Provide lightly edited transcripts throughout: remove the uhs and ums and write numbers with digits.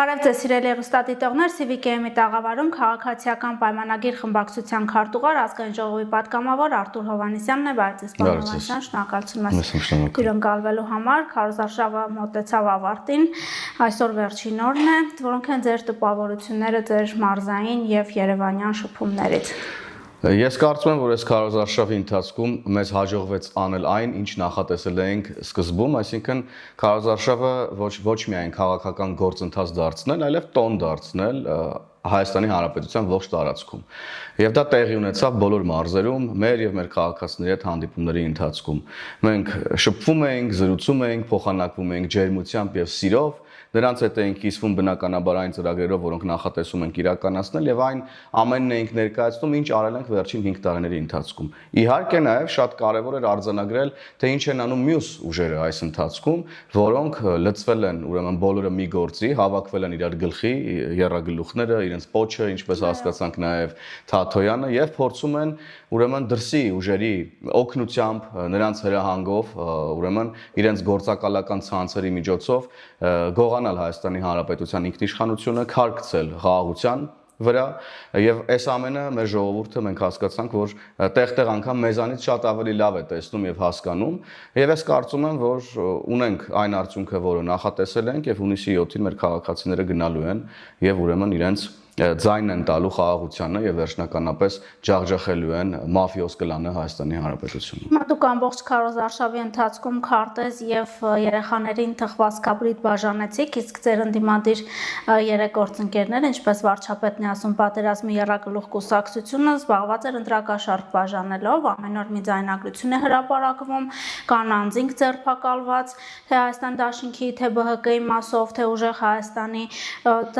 Բարև ձեզ սիրելի հեռուստադիտողներ, CVK-ի տաղավարում քաղաքացիական պայմանագիր խմբակցության քարտուղար ազգային ժողովի պատգամավոր Արտուր Հովհաննիսյանն է, բարև ձեզ պարոն Հովհաննիսյան, շնորհակալություն մեզ հյուրընկալվելու համար, քարոզարշավը մոտեցավ ավարտին, այսօր վերջին օրն է, որոնք են ձեր տպավորությունները ձեր մարզային եւ երևանյան շփումներից։ Ես կարծում եմ, որ այս քարոզարշավի ընթացքում մեզ հաջողվեց անել այն, ինչ նախատեսել էինք սկզբում, այսինքն քարոզարշավը ոչ միայն քաղաքական գործընթաց դարձնել, այլև տոն դարձնել Հայաստանի Հանրապետության ողջ տարածքում։ Եվ դա տեղի ունեցավ բոլոր մարզերում, մեր եւ մեր քաղաքացիների հետ հանդիպումների ընթացքում։ Մենք շփվում էինք, զրուցում էինք, փոխանակվում էինք ջերմությամբ եւ սիրով, նրանց հետ էինք կիսվում բնականաբար այն ծրագրերով, որոնք նախատեսում ենք իրականացնել եւ այն ամենն էինք ներկայացնում, ինչ արել ենք վերջին 5 տարիների ընթացքում։ Իհարկե նաեւ շատ կարեւոր էր արձանագրել, թե ինչ են անում մյուս ուժերը այս ընթացքում, որոնք լծվել են, ուրեմն բոլորը մի գործի, հավաքվել են իրար գլխի, եռագլուխները, իրենց պոչը, ինչպես հասկացանք նաև Թաթոյանը եւ փորձում են ուրեմն դրսի ուժերի օգնությամբ նրանց հրահանգով ուրեմն իրենց գործակալական ցանցերի միջոցով գողանալ Հայաստանի Հանրապետության ինքնիշխանությունը, քարկցել խաղաղության վրա եւ այս ամենը մեր ժողովուրդը մենք հասկացանք, որ տեղ-տեղ անգամ մեզանից շատ ավելի լավ է տեսնում եւ հասկանում եւ ես կարծում եմ, որ ունենք այն արդյունքը, որը նախատեսել ենք եւ հունիսի 7-ին մեր քաղաքացիները գնալու են եւ ուրեմն իրենց ձայնն են տալու խաղաղությանը եւ վերջնականապես ջախջախելու են մաֆիոզ կլանը Հայաստանի Հանրապետությունում։ Դուք ամբողջ քարոզարշավի ընթացքում քարտեզ եւ երեխաներին թխվածքաբրիտ բաժանեցիք, իսկ ձեր ընդդիմադիր երեք գործընկերները, ինչպես վարչապետն է ասում, պատերազմի եռագլուխ կուսակցությունը զբաղված էր ընտրակաշառք բաժանելով, ամեն օր մի ձայնագրություն է հրապարակվում, կան անձինք ձերբակալված, թե Հայաստան Դաշինքի, թե ԲՀԿ-ի մասով, թե ուժեղ Հայաստանի,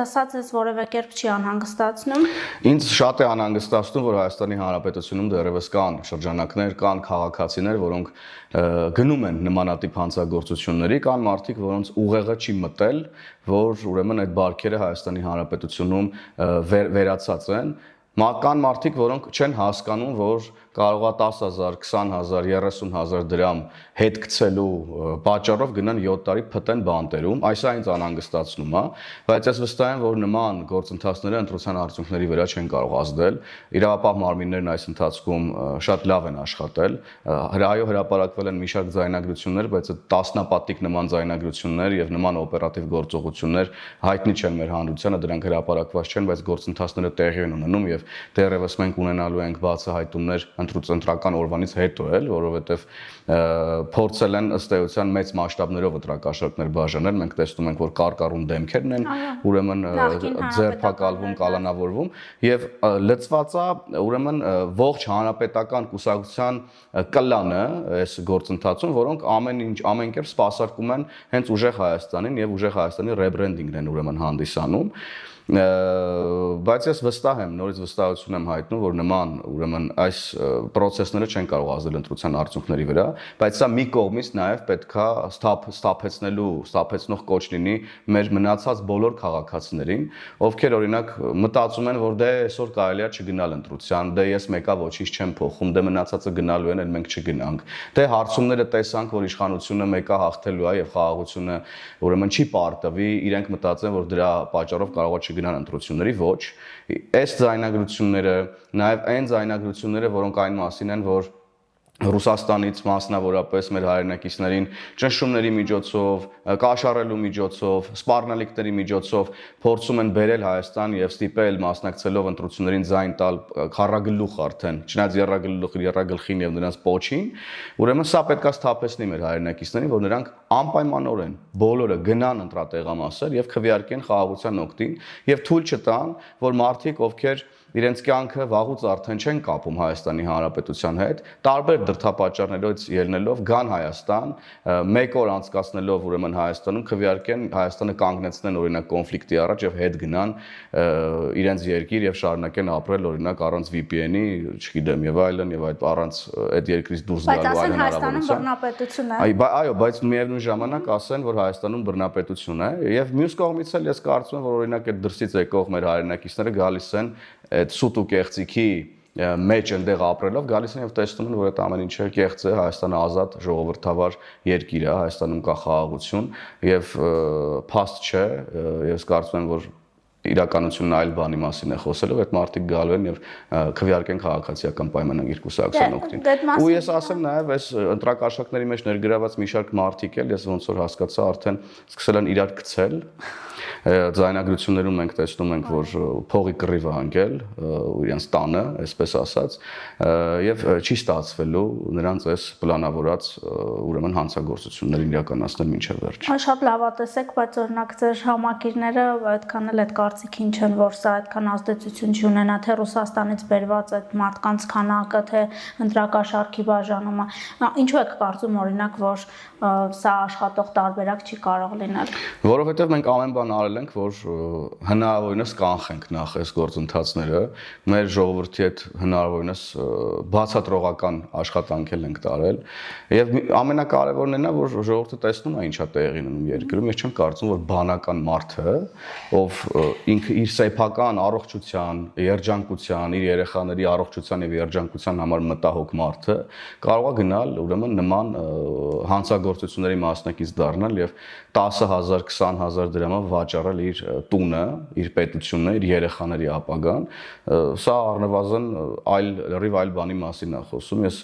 դասած ես որևէ կերպ չի անհանգստացնում։ Ինձ շատ է անհանգստացնում, որ Հայաստանի Հանրապետությունում դեռևս կան շրջանակներ, կան քաղաքացիներ, որոնք գնում են նմանատիպ հանցագործությունների, կան մարդիկ, որոնց ուղեղը չի մտել, որ ուրեմն այդ բարքերը Հայաստանի Հանրապետությունում վերացած են։ Կան մարդիկ, որոնք չեն հասկանում, որ կարող է 10,000, 20,000, 30,000 դրամ հետ գցելու պատճառով գնան 7 տարի փտեն բանտերում, այսա ինձ անհանգստացնում է, բայց ես վստահ եմ, որ նման գործընթացները ընտրության արդյունքների վրա չեն կարող ազդել։ Իրավապահ մարմիններն այս ընթացքում շատ լավ են աշխատել, հրապարակվել են մի շարք ձայնագրություններ, բայց այդ տասնապատիկ նման ձայնագրություններ եւ նման օպերատիվ գործողություններ հայտնի չեն մեր հանրությանը, դրանք հրապարակված չեն, բայց գործընթացները տեղի են ունենում եւ դեռևս մենք ունենալու ենք բացահայտումներ ընտրական օրվանից հետո էլ, որովհետև փորձել են ըստ էության մեծ մասշտաբներով ընտրակաշառքներ բաժանել, մենք տեսնում ենք, որ կարկառուն դեմքերն են, ուրեմն ձերբակալվում, կալանավորվում եւ լծված է ուրեմն ողջ հանրապետական կուսակցության կլանը այս գործընթացում, որոնք ամեն կերպ սպասարկում են հենց ուժեղ Հայաստանին եւ ուժեղ Հայաստանի ռեբրենդինգն են ուրեմն հանդիսանում։ Բայց ես վստահ եմ, նորից վստահություն եմ հայտնում, որ նման ուրեմն այս process-ները չեն կարող ազդել ընտրության արդյունքների վրա, բայց սա մի կողմից նաև պետքա ստապեցնող կոչ լինի մեր մնացած բոլոր քաղաքացիներին, ովքեր օրինակ մտածում են, որ դե այսօր կարելի է չգնալ ընտրության, դե ես մեկա ոչինչ չեմ փոխում, դե մնացածը գնալու են, մենք չգնանք։ Դե հարցումները տեսանք, որ իշխանությունը մեկա հաղթելու է եւ խաղաղությունը ուրեմն չի պարտվի, իրենք մտածեն, որ դրա պատճառով կարող է գնան ընտրությունների, ոչ, այս ձայնագրությունները, նաև այն ձայնագրությունները, որոնք այն մասին են, որ Ռուսաստանից մասնավորապես մեր հայրենակիցներին ճնշումների միջոցով, կաշառելու միջոցով, սպառնալիքների միջոցով փորձում են բերել Հայաստան եւ ստիպել մասնակցելով ընտրություններին ձայն տալ քառագլուխ արդեն, չնայած եռագլխին եւ նրանց պոչին, ուրեմն սա պետքա սթափեցնի մեր հայրենակիցներին, որ նրանք անպայմանորեն բոլորը գնան ընտրատեղամասեր եւ քվեարկեն խաղաղության օգտին եւ թույլ չտան, որ մարդիկ, ովքեր իրենց կյանքը վաղուց արդեն չեն կապում Հայաստանի Հանրապետության հետ, տարբեր դրդապատճառներից ելնելով գան Հայաստան, մեկ օր անցկացնելով ուրեմն Հայաստանում քվեարկեն Հայաստանը կանգնեցնեն օրինակ կոնֆլիկտի առաջ եւ հետ գնան իրենց երկիր եւ շարունակեն ապրել օրինակ առանց VPN-ի, չգիտեմ եւ այլն եւ այդ առանց այդ երկրից դուրս գալու այլ հնարավորություն։ Այո, բայց միևնույն ժամանակ ասեն, որ Հայաստանում բռնապետություն է եւ մյուս կողմից էլ ես կարծում եմ, որ օրինակ այդ դրսից եկող մեր հայրենակիցները գալիս են այդ սուտ ու կեղծիքի մեջ այնտեղ ապրելով գալիս են եւ տեսնում են, որ այդ ամեն ինչը կեղծ է, Հայաստանը ազատ ժողովրդավար երկիր է, Հայաստանում կա խաղաղություն եւ փաստ չէ, ես կարծում եմ, որ իրականությունն այլ բանի մասին է խոսելով, այդ մարդիկ գալու են եւ քվեարկեն քաղաքացիական պայմանագիր կուսակցության օգտին։ Ու ես ասեմ նաեւ այս ընտրակաշառքների մեջ ներգրաված մի շարք մարդիկ էլ ես ոնց որ հասկացա արդեն սկսել են իրար գցել ձայնագրություններում մենք տեսնում ենք, որ փողի կռիվ է անկել իրենց տանը, այսպես ասած, եւ չի ստացվելու նրանց այս պլանավորած ուրեմն հանցագործություններին իրականացնել մինչև վերջ։ Շատ լավ է տեսեք, բայց օրինակ ձեր համակիրները այդքան էլ այդ կարծիքին չեն, որ սա այդքան ազդեցություն չի ունենա թե Ռուսաստանից բերված այդ մարդկանց քանակը, թե ընտրակաշառքի բաժանումը։ Ինչու եք կարծում օրինակ, որ սա աշխատող տարբերակ չի կարող լինել։ Որովհետև մենք ամեն բան արել ենք, որ հնարավորինս կանխենք նախ այս գործընթացները, մեր ժողովրդի հետ հնարավորինս բացատրողական աշխատանք ենք տարել, եւ ամենակարևորն է նա, որ ժողովուրդը տեսնում է ինչա տեղի ունենում երկրում, ես չեմ կարծում, որ բանական մարդը, ով ինքը իր սեփական առողջության, երջանկության, իր երեխաների առողջության եւ երջանկության համար մտահոգ մարդը կարող է գնալ ուրեմն նման հանցագործությունների մասնակից դառնալ եւ 10,000, 20,000 դրամով վաճառել իր տունը, իր պետությունը, իր երեխաների ապագան, սա առնվազն լրիվ այլ բանի մասին է խոսում։ Ես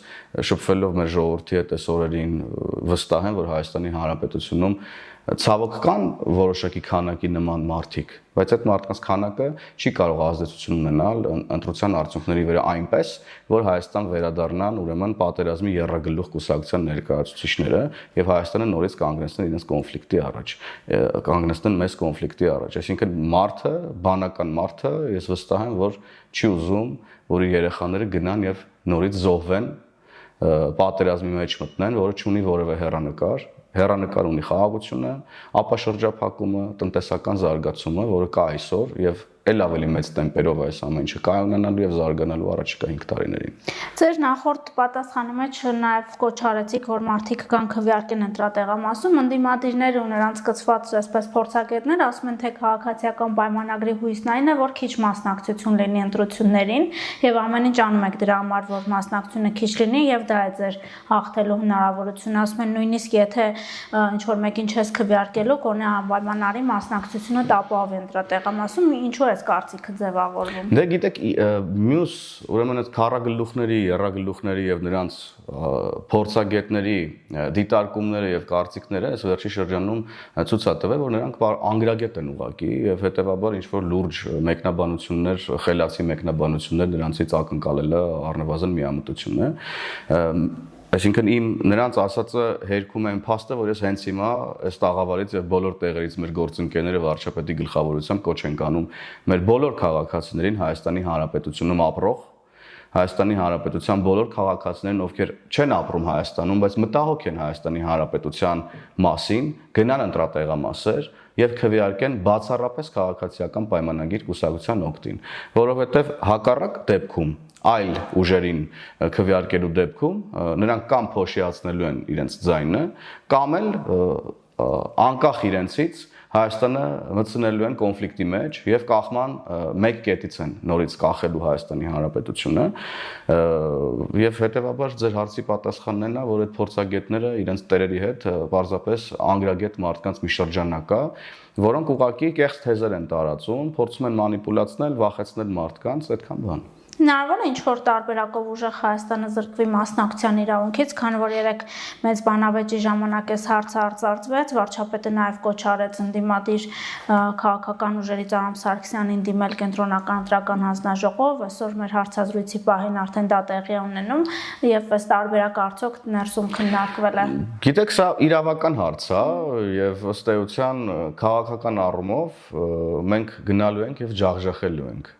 շփվելով մեր ժողովրդի հետ այս օրերին վստահ եմ, որ Հայաստանի Հանրապետությունում ցավոք կան որոշակի քանակի նման մարդիկ, բայց այդ մարդկանց քանակը չի կարող ազդեցություն ունենալ ընտրության արդյունքների վրա այնպես, որ Հայաստան վերադառնան ուրեմն պատերազմի եռագլուխ կուսակցության ներկայացուցիչները եւ Հայաստանը նորից կանգնեցնեն իրենց կոնֆլիկտի առաջ, կանգնեցնեն մեծ կոնֆլիկտի առաջ։ Այսինքն մարդը, բանական մարդը, ես վստահ եմ, որ չի ուզում, որ իր երեխաները գնան եւ նորից զոհվեն, պատերազմի մեջ մտնեն, որը չունի որևէ հեռանկար ունի խաղաղությունը, ապա շրջափակումը, տնտեսական զարգացումը, որը կա այսօր եւ էլ ավելի մեծ տեմպերով այս ամեն ինչը կայանալու եւ զարգանալու առաջիկա 5 տարիներին։ Ձեր նախորդ պատասխանի մեջ նաեւ կոչ արեցիք, որ մարդիկ կան քվեարկեն ընտրատեղամասում, ընդդիմադիրները ու նրանց կցված այսպես փորձագետներ ասում են, թե քաղաքացիական պայմանագրի հույսն այն է, որ քիչ մասնակցություն լինի ընտրություններին եւ ամեն ինչ անում եք դրա համար, որ մասնակցությունը քիչ լինի եւ դա է ձեր հաղթելու հնարավորությունը։ Ասում են նույնիսկ եթե ինչ որ մեկին չես քվեարկելու, կոնե անպայմանարի մասնակցությունը տապալվի ընտրատեղամասում, ինչու այս կարծիքը ձևավորվում։ Դե գիտեք, մյուս ուրեմն այդ քարագլուխների, եռագլուխների եւ նրանց փորձագետների դիտարկումները եւ կարծիքները այս վերջի շրջանում ցույց է տվել, որ նրանք անգրագետ են ուղակի եւ հետեւաբար ինչ որ լուրջ մեկնաբանություններ, խելացի մեկնաբանություններ նրանցից ակնկալելը առնվազն միամտություն է։ Այսինքն նրանց ասածը հերքում է այն փաստը, որ ես հենց հիմա այս տաղավարից եւ բոլոր տեղերից մեր գործընկերները վարչապետի գլխավորությամբ կոչ ենք անում մեր բոլոր քաղաքացիներին Հայաստանի Հանրապետությունում ապրող, Հայաստանի Հանրապետության բոլոր քաղաքացիներին, ովքեր չեն ապրում Հայաստանում, բայց մտահոգ են Հայաստանի Հանրապետության մասին, գնան ընտրատեղամասեր եւ քվեարկեն բացառապես քաղաքացիական պայմանագիր կուսակցության օգտին, որովհետեւ հակառակ դեպքում այլ ուժերին քվեարկելու դեպքում նրանք կամ փոշիացնելու են իրենց ձայնը, կամ էլ անկախ իրենցից Հայաստանը մտցնելու են կոնֆլիկտի մեջ եւ կախման մեկ կետից են նորից կախելու Հայաստանի Հանրապետությունը եւ հետեւաբար ձեր հարցի պատասխանն է նա, որ այդ փորձագետները իրենց տերերի հետ պարզապես անգրագետ մարդկանց մի շրջանակ կա, որոնք ուղղակի կեղծ թեզեր են տարածում, փորձում են մանիպուլացնել, վախեցնել մարդկանց, այդքան բան։ Հնարավոր է ինչ-որ տարբերակով ուժեղ Հայաստանը զրկվի մասնակցության իրավունքից, քանի որ երեք մեծ բանավեճի ժամանակ այս հարցը արծարծվեց, վարչապետը նաև կոչ արեց ընդդիմադիր քաղաքական ուժերից Արամ Սարգսյանին դիմել կենտրոնական ընտրական հանձնաժողով, այսօր մեր հարցազրույցի պահին արդեն դա տեղի է ունենում եւ այս տարբերակը արդյոք ներսում քննարկվել է։ Գիտեք, սա իրավական հարց է եւ ըստ էության քաղաքական առումով մենք գնալու ենք եւ ջախջախելու ենք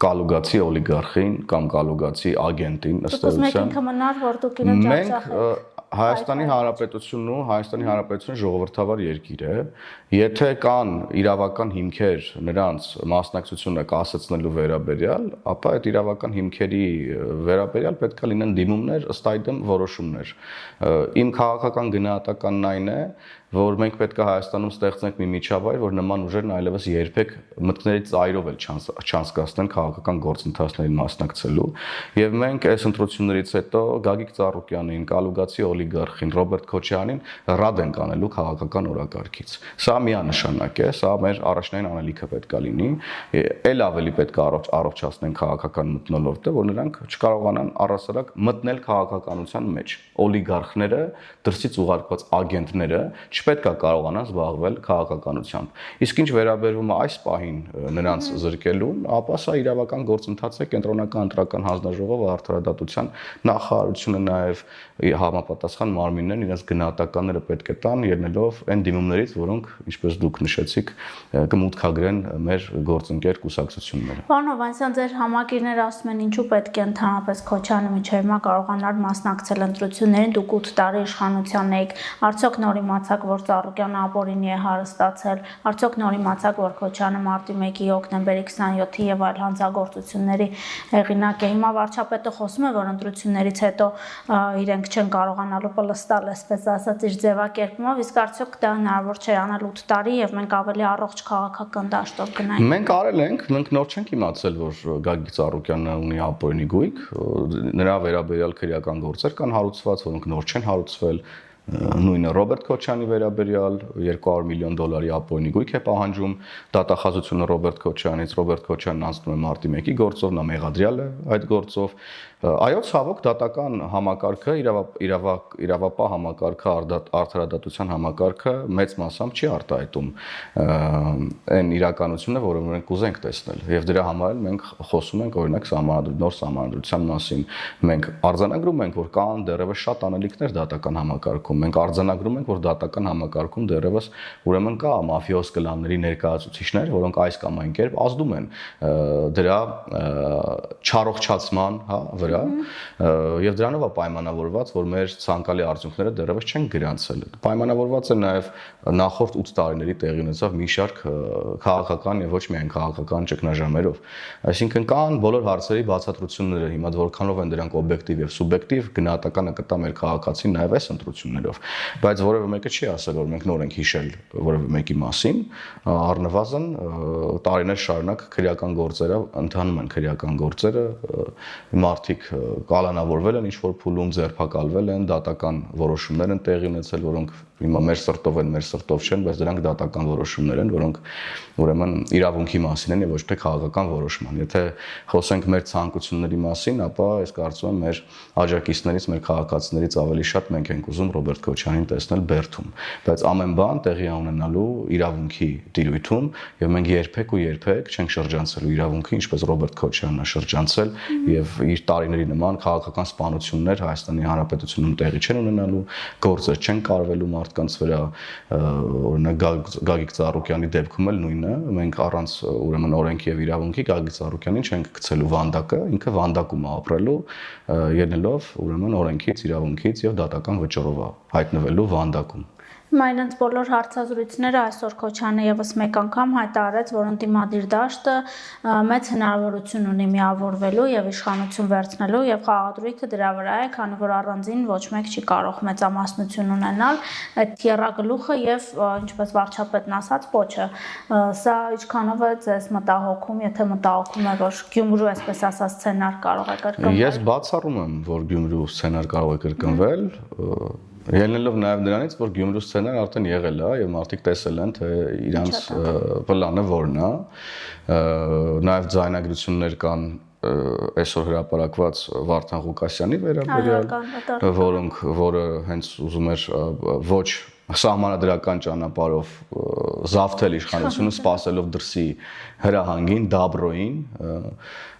կալուգացի օլիգարխին կամ կալուգացի ագենտին ըստ էության։ Մեկին կմնար, որ դուք իրեն ջախջախեք։ Հայաստանի Հանրապետությունը ժողովրդավար երկիր է, եթե կան իրավական հիմքեր նրանց մասնակցությունը կասեցնելու վերաբերյալ, ապա այդ իրավական հիմքերի վերաբերյալ պետք է լինեն դիմումներ, ըստ այդմ որոշումներ։ Իմ քաղաքական գնահատականն այն է, որ մենք պետք է Հայաստանում ստեղծենք մի միջավայր, որ նման ուժերն այլևս երբեք մտքների ծայրով էլ չանցկացնեն քաղաքական գործընթացներին մասնակցելու, եւ մենք այս ընտրություններից հետո Գագիկ Ծառուկյանին, Կալուգացի օլիգարխին, Ռոբերտ Քոչարյանին ռադ ենք անելու քաղաքական օրակարգից։ Սա միանշանակ է, սա մեր առաջնային անելիքը պետք է լինի, ել ավելի պետք է առողջացնենք քաղաքական մթնոլորտը, որ նրանք չկարողանան առասարակ մտնել քաղաքականության մեջ։ Օլիգարխները, դրսից ուղարկված ագենտները չպետք է կարողանան զբաղվել քաղաքականությամբ։ Իսկ ինչ վերաբերում է այս պահին նրանց զրկելուն, ապա սա իրավական գործընթաց է, կենտրոնական ընտրական հանձնաժողովը արդարադատության նախարարությունը նաև համապատասխան մարմիններն իրենց գնահատականները պետք է տան, ելնելով այն դիմումներից, որոնք, ինչպես դուք նշեցիք, կմուտքագրեն մեր գործընկեր կուսակցությունները։ Պարոն Հովհաննիսյան, ձեր համակիրները ասում են, ինչու պետք է ընդհանրապես Քոչարյանը մինչև հիմա կարողանար մասնակցել ընտրություններին, դուք 8 տարի իշխանության եք, արդյոք նոր իմացաք, որ Ծառուկյանը ապօրինի է հարստացել, արդյոք նոր իմացաք, որ Քոչարյանը մարտի 1-ի, հոկտեմբերի 27-ի եւ այլ հանցագործությունների հեղինակ է։ Հիմա վարչապետը խոսում է, որ ընտրություններից հետո իրենք չեն կարողանալու պլստալ, այսպես ասած, իր ձևակերպումով, իսկ արդյոք դա հնարավոր չէ անել 8 տարի եւ մենք ավելի առողջ քաղաքական դաշտով գնանք։ Մենք արել ենք, մենք նոր չենք իմացել, որ Գագիկ Ծառուկյանը ունի ապօրինի գույք, նրա վերաբերյալ քրեական գործեր կան հարուցված, որոնք նոր չեն հարուցվել, նույնը Ռոբերտ Քոչարյանի վերաբերյալ $200 միլիոն ապօրինի գույք է պահանջում, դատախազությունը Ռոբերտ Քոչարյանից, Ռոբերտ Քոչարյանն անցնում է մարտի 1-ի գործով, նա մեղադրյալ է այդ գործով։ Այո, ցավոք դատական համակարգը, իրավապահ համակարգը, արդարադատության համակարգը մեծ մասամբ չի արտահայտում այն իրականությունը, որը մենք կուզենք տեսնել։ Եվ դրա համար մենք խոսում ենք օրինակ նոր սահմանադրության մասին։ Մենք արձանագրում ենք, որ կան դեռևս շատ անելիքներ դատական համակարգում։ Մենք արձանագրում ենք, որ դատական համակարգում դեռևս ուրեմն կա մաֆիոզ կլանների ներկայացուցիչներ, որոնք այս կամ այն կերպ ազդում են դրա չառողջացման, վրա եւ դրանով է պայմանավորված, որ մեր ցանկալի արդյունքները դեռևս չեն գրանցել։ Պայմանավորված է նաեւ նախորդ 8 տարիների տեղի ունեցավ մի շարք քաղաքական եւ ոչ միայն քաղաքական ճգնաժամերով։ Այսինքն կան բոլոր հարցերի բացատրությունները, հիմա որքանով են դրանք օբյեկտիվ եւ սուբյեկտիվ, գնահատականը կտա մեր քաղաքացին նաեւ այս ընտրություններով։ Բայց որևէ մեկը չի ասել, որ մենք նոր ենք հիշել որևէ մեկի մասին, առնվազն տարիներ շարունակ քրեական գործերը ընթանում են, քրեական գործերը մարդիկ կալանավորվել են, ինչ-որ փուլում ձերբակալվել են, դատական որոշումներ են տեղի ունեցել, որոնք հիմա մեր սրտով են, մեր սրտով չեն, բայց դրանք դատական որոշումներ են, որոնք ուրեմն իրավունքի մասին են եւ ոչ թե քաղաքական որոշման։ Եթե խոսենք մեր ցանկությունների մասին, ապա ես կարծում եմ մեր աջակիցներից, մեր քաղաքացիներից ավելի շատ մենք ենք ուզում Ռոբերտ Քոչարյանին տեսնել Բերդում, բայց ամեն բան տեղի է ունենալու իրավունքի տիրույթում եւ մենք երբեք չենք շրջանցելու իրավունքի, ինչպես Ռոբերտ Քոչարյանն է շրջանցել եւ իր տարիների նման քաղաքական սպանություններ Հայաստանի Հանրապետությունում տեղի չեն ունենալու, գործեր չեն կարվելու մարդկանց վրա, օրինակ Գագիկ Ծառուկյանի դեպքում էլ նույնը, մենք առանց ուրեմն օրենքի եւ իրավունքի Գագիկ Ծառուկյանին չենք գցելու վանդակը, ինքը վանդակում է ապրելու, ելնելով ուրեմն օրենքից, իրավունքից եւ դատական վճռով հայտնվելու վանդակում։ Այնց բոլոր հարցազրույցները այսօր Քոչարյանը եւս մեկ անգամ հայտարարեց, որ ընդդիմադիր դաշտը մեծ հնարավորություն ունի միավորվելու եւ իշխանություն վերցնելու եւ խաղադրույքը դրա վրա է, քանի որ առանձին ոչ մեկ չի կարող մեծամասնություն ունենալ, այդ եռագլուխը եւ ինչպես վարչապետն ասաց, պոչը։ Սա ինչքանով է ձեզ մտահոգում, եթե մտահոգում է, որ Գյումրու, այսպես ասած, սցենար կարող է կրկնվել։ Ես բացառում եմ, որ Գյումրու սցենար կարող է կրկնվել, ելնելով նաև նրանից, որ Գյումրու սցենար արդեն եղել է եւ մարդիկ տեսել են, թե իրանց պլանը որն է, նաև ձայնագրություններ կան այսօր հրապարակված Վարդան Ղուկասյանի վերաբերյալ, որը հենց ուզում էր ոչ սահմանադրական ճանապարհով զավթել իշխանությունը, սпасելով դրսի հրահանգին, դաբրոյին,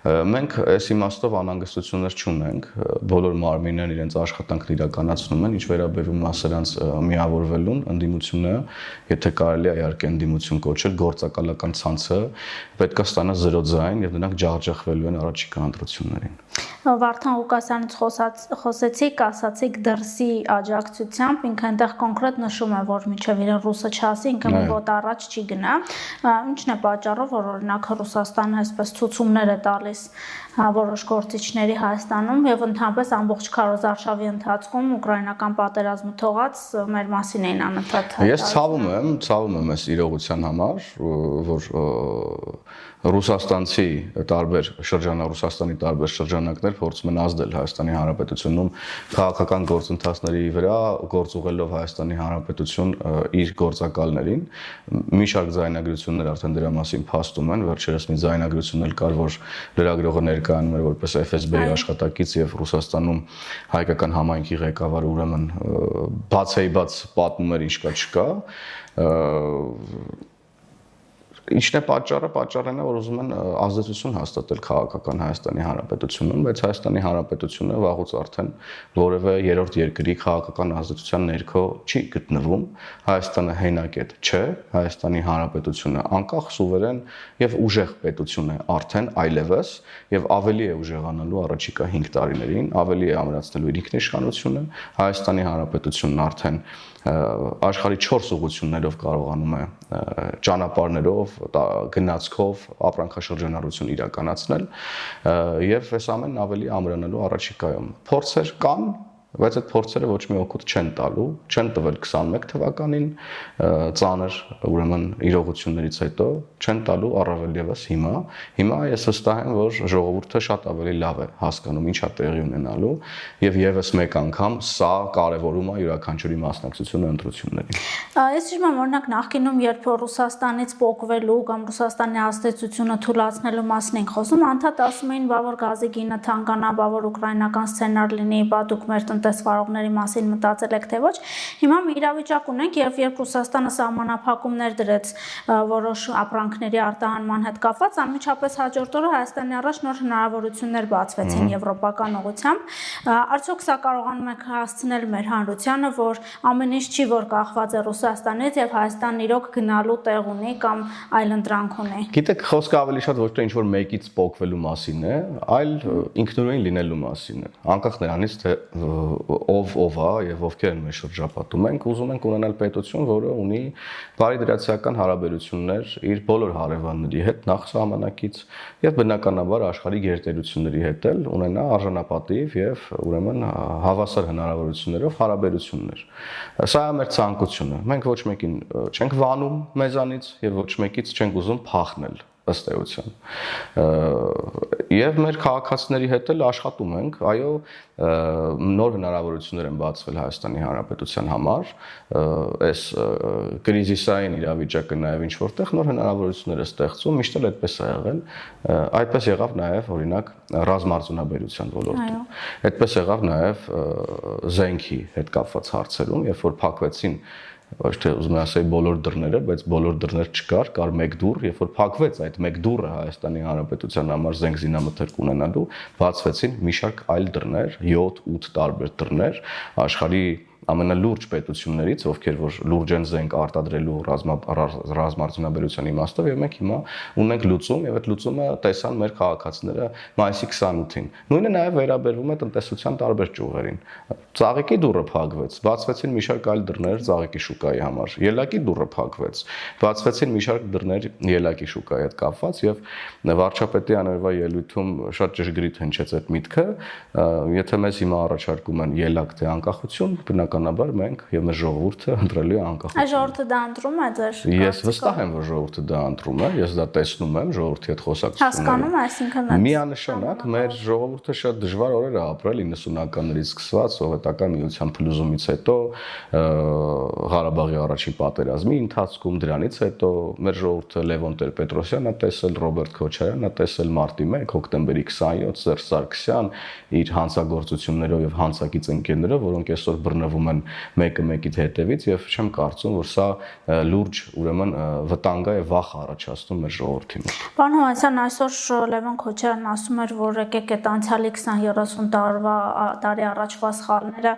մենք այս իմաստով անհանգստություններ չունենք, բոլոր մարմիններն իրենց աշխատանքն իրականացնում են, ինչ վերաբերում է սրանց միավորվելուն, ընդդիմությունը, եթե կարելի է իհարկե ընդդիմություն կոչել, գործակալական ցանցը պետք է ստանա 0 ձայն եւ նրանք ջախջախվելու են առաջիկա ընտրություններին։ Վարդան Ղուկասյանից խոսեցիք, ասացիք դրսի աջակցությամբ, ինքը այնտեղ կոնկրետ նշում է, որ մինչև իրեն ռուսը չասի, ինքը մի ոտ առաջ չի գնա։ Ինչն է պատճառը, որ օրինակ Ռուսաստանը այսպես ցուցումներ է տալիս որոշ գործիչների Հայաստանում եւ ընդհանրապես ամբողջ քարոզարշավի ընթացքում ուկրաինական պատերազմը թողած մեր մասին էին անընդհատ հայտարարում։ Ես ցավում եմ այս իրողության համար, որ Ռուսաստանի տարբեր շրջանակներ փորձում են ազդել Հայաստանի Հանրապետությունում քաղաքական գործընթացների վրա, գործ ուղղելով Հայաստանի Հանրապետություն իր գործակալներին։ Մի շարք ձայնագրություններ արդեն դրա մասին փաստում են, վերջերս մի ձայնագրություն էլ կար, որ լրագրողը ներկայանում էր որպես FSB-ի աշխատակից եւ Ռուսաստանում հայկական համայնքի ղեկավարը ուրեմն բացեիբաց պատմում էր ինչ կա չկա։ Ինչն է պատճառը, պատճառն է, որ ուզում են ազդեցություն հաստատել քաղաքական Հայաստանի Հանրապետությունում, բայց Հայաստանի Հանրապետությունը վաղուց արդեն որևէ երրորդ երկրի քաղաքական ազդեցության ներքո չի գտնվում։ Հայաստանը հենակետ չէ, Հայաստանի Հանրապետությունը անկախ, սուվերեն եւ ուժեղ պետություն է արդեն այլևս եւ ավելի է ուժեղանալու առաջիկա 5 տարիներին, ավելի է ամրացնելու իր ինքնիշխանությունը։ Հայաստանի Հանրապետությունն արդեն աշխարհի 4 ուղղություններով կարողանում է ճանապարհներով, գնացքով ապրանքաշրջանառություն իրականացնել եւ այս ամենն ավելի ամրանալու առաջիկայում։ Փորձեր կան, բայց այդ փորձերը ոչ մի օգուտ չեն տալու, չեն տվել 21 թվականին ծանր ուրեմն իրողություններից հետո, չեն տալու առավել եւս հիմա։ Հիմա ես վստահ եմ, որ ժողովուրդը շատ ավելի լավ է հասկանում ինչա տեղի ունենալու եւ եւս մեկ անգամ սա կարեւորում է յուրաքանչյուրի մասնակցությունը ընտրություններին։ Ես հիշում եմ օրինակ նախկինում, երբ Ռուսաստանից պոկվելու կամ Ռուսաստանի ազդեցությունը թուլացնելու մասին ենք խոսում, անդադ ասում էին, բա որ գազի գինը թանկանա, բա որ ուկրաինական սցենար լինի, բա դուք մեր տնտեսվարողների մասին մտածել եք թե ոչ։ Հիմա մի իրավիճակ ունենք, երբ Ռուսաստանը սահմանափակումներ դրեց որոշ ապրանքների արտահանման հետ կապված, անմիջապես հաջորդ օրը Հայաստանի առաջ նոր հնարավորություններ բացվեցին եվրոպական ուղղությամբ։ Արդյոք սա կարողանում եք հասցնել մեր հանրությանը, որ ամեն ինչ չի, որ կախված է Ռուսաստանից եւ Հայաստանն իրոք գնալու տեղ ունի կամ այլ ընտրանք ունի։ Գիտեք, խոսքը ավելի շատ ոչ թե ինչ-որ մեկից պոկվելու մասին է, այլ ինքնուրույն լինելու մասին է։ Անկախ նրանից, թե ով է եւ ովքեր են մեր շրջապատում, ենք ուզում ենք ունենալ պետություն, որը ունի բարիդրացիական հարաբերություններ իր բոլոր հարևանների հետ նախ սահմանակից եւ բնականաբար աշխարհի գերտերությունների հետ էլ ունենա արժանապատիվ եւ ուրեմն հավասար հնարավորություններով հարաբերություններ։ Սա է մեր ցանկությունը։ Մենք ոչ մեկին չենք վանում մեզանից եւ ոչ մեկից չենք ուզում փախնել ըստ էության։ Եվ մեր քաղաքացիների հետ էլ աշխատում ենք, այո, նոր հնարավորություններ են բացվել Հայաստանի Հանրապետության համար, այս կրիզիսային իրավիճակը նաև ինչ որտեղ նոր հնարավորություններ է ստեղծում, միշտ էլ այդպես է եղել, այդպես եղավ նաև օրինակ ռազմարտունաբերության ոլորտում, այդպես եղավ նաև զենքի հետ կապված հարցերում, երբ որ փակվեցին ոչ թե ուզում եմ ասել բոլոր դռները, բայց բոլոր դռներ չկար, կար մեկ դուռ, երբ որ փակվեց այդ մեկ դուռը Հայաստանի Հանրապետության համար զենք զինամթերք ունենալու, բացվեցին մի շարք այլ դռներ, 7-8 տարբեր դռներ աշխարհի ամենալուրջ պետություններից, ովքեր որ լուրջ են զենք արտադրելու ռազմարտունաբերության իմաստով, եւ մենք հիմա ունենք լուծում, եւ այդ լուծումը տեսան մեր քաղաքացիները մայիսի 28-ին։ Նույնը նաեւ վերաբերվում է տնտեսության տարբեր ճյուղերին։ Ծաղիկի դուռը փակվեց, բացվեցին մի շարք այլ դռներ ծաղիկի շուկայի համար։ Ելակի դուռը փակվեց, բացվեցին մի շարք դռներ ելակի շուկայի հետ կապված, եւ վարչապետի անօրվա ելույթում շատ ճշգրիտ հնչեց այդ միտքը, եթե մեզ հիմա առաջարկում են ելակ թե անկախություն, բնականաբար մենք եւ մեր ժողովուրդը ընտրելու է անկախություն։ Այս ժողովուրդը դա ընտրում է ձեր։ Ես վստահ եմ, որ ժողովուրդը դա ընտրում է, ես դա տեսնում եմ ժողովրդի հետ խոսակցությունները։ Հասկանում, այսինքն միանշանակ մեր ժողովուրդը շատ դժվար օրեր է ապրել 90-ականներից սկսված սովետական միության փլուզումից հետո, Ղարաբաղի առաջին պատերազմի ընթացքում, դրանից հետո մեր ժողովուրդը Լևոն Տեր-Պետրոսյանն է տեսել, Ռոբերտ Քոչարյանն է տեսել մարտի 1 հոկտեմբերի 27 Սերժ Սարգսյան իր հանցագործություններով եւ հանցակից ընկերներով, որոնք այսօր բռնվում են մեկը մեկի հետևից եւ չեմ կարծում, որ սա լուրջ ուրեմն վտանգ է եւ վախ առաջացնում մեր ժողովրդի մոտ։ Պարոն Հովհաննիսյան, այսօր Լևոն Քոչարյանն ասում էր, որ եկեք այդ անցյալի 20-30 տարի առաջվա սխալները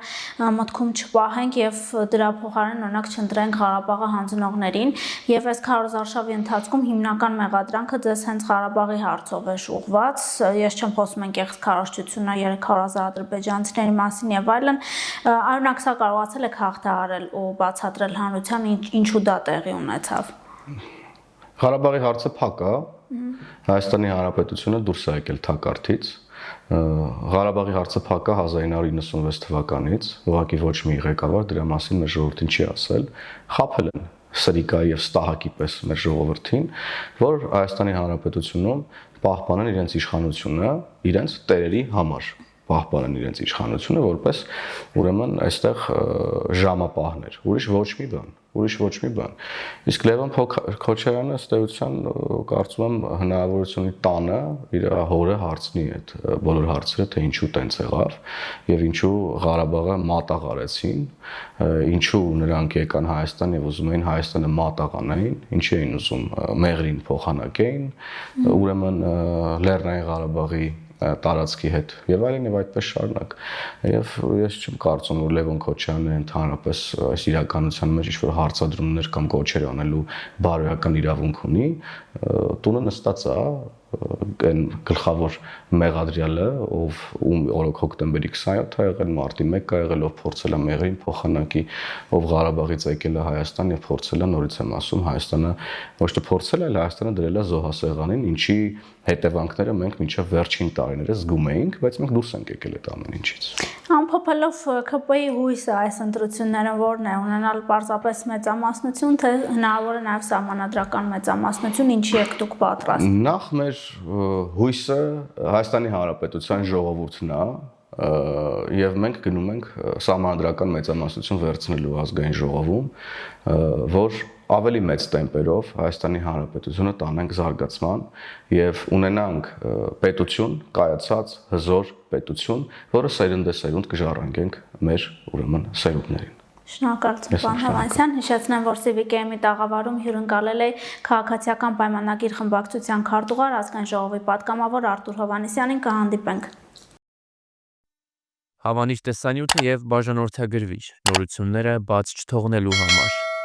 մտքում չպահենք եւ դրա փոխարեն օրինակ չընտրենք Ղարաբաղը հանձնողներին եւ այս քարոզարշավի ընթացքում հիմնական մեղադրանքը ձեզ հենց Ղարաբաղի հարցով է ուղղված։ Ես չեմ խոսում անկեղծ քարոզչությունը 300,000 ադրբեջանցիների մասին եւ այլն։ Օրինակ սա կարողացել եք հաղթահարել ու բացատրել հանրության ինչու դա տեղի ունեցավ։ Ղարաբաղի հարցը փակ է, Հայաստանի Հանրապետությունը դուրս է եկել թակարդից, Ղարաբաղի հարցը փակ է 1996 թվականից, ուղղակի ոչ մի ղեկավար դրա մասին մեր ժողովրդին չի ասել, խաբել են սրիկայի եւ ստահակի պես մեր ժողովրդին, որ Հայաստանի Հանրապետությունում պահպանեն իրենց իշխանությունը իրենց տերերի համար, պահպանեն իրենց իշխանությունը որպես ուրեմն այստեղ ժամապահներ, ուրիշ ոչ մի բան։ Իսկ Լևոն Քոչարյանը ըստ էության կարծում եմ հնարավորություն ունի տանը իր հորը հարցնի այդ բոլոր հարցերը, թե ինչու տենց եղավ եւ ինչու Ղարաբաղը մատաղ արեցին, ինչու նրանք եկան Հայաստան եւ ուզում էին Հայաստանը մատաղ անեին, ինչի էին ուզում Մեղրին փոխանակեին, ուրեմն Լեռնային Ղարաբաղի տարածքի հետ եւ այլն եւ այդպես շարունակ եւ ես չեմ կարծում որ Լևոն Քոչարյանը ընդհանրապես այս իրականության մեջ ինչ-որ հարցադրումներ կամ կոչեր անելու բարոյական իրավունք ունի տունը նստած է այն գլխավոր մեղադրյալը ով օրոք հոկտեմբերի 27-ը եղել մարտի 1-ը եղել ով փորձել է Մեղրին փոխանակի ով Ղարաբաղից եկել է Հայաստան եւ փորձել է նորից եմ ասում Հայաստանը ոչ թե փորձել է այլ Հայաստանը դրել է զոհասեղանին ինչի հետևանքները մենք մինչև վերջին տարիները զգում էինք, բայց մենք դուրս ենք եկել այդ ամեն ինչից։ Ամփոփելով ԿՊ-ի հույսը այս ընտրությունները որն է ունենալ պարզապես մեծամասնություն, թե հնարավոր է նաև սահմանադրական մեծամասնություն, ինչի եք դուք պատրաստ։ Նախ մեր հույսը Հայաստանի Հանրապետության ժողովուրդն է, եւ մենք գնում ենք սահմանադրական մեծամասնություն վերցնելու ազգային ժողովում, որ ավելի մեծ տեմպերով Հայաստանի Հանրապետությունը տանենք զարգացման եւ ունենանք պետություն, կայացած հզոր պետություն, որը սերնդեսերունդ կժառանգենք մեր ուրեմն սերունդներին։ Շնորհակալություն պարոն Հովհաննիսյան, հիշեցնեմ, որ CVK-ի տաղավարում հյուրընկալել է քաղաքացիական պայմանագիր խմբակցության քարտուղար ազգային ժողովի պատգամավոր Արտուր Հովհաննիսյանին, կհանդիպենք։ Հավանիչ տեսանյութը եւ բաժանորդագրվիչ նորությունները բաց չթողնելու համար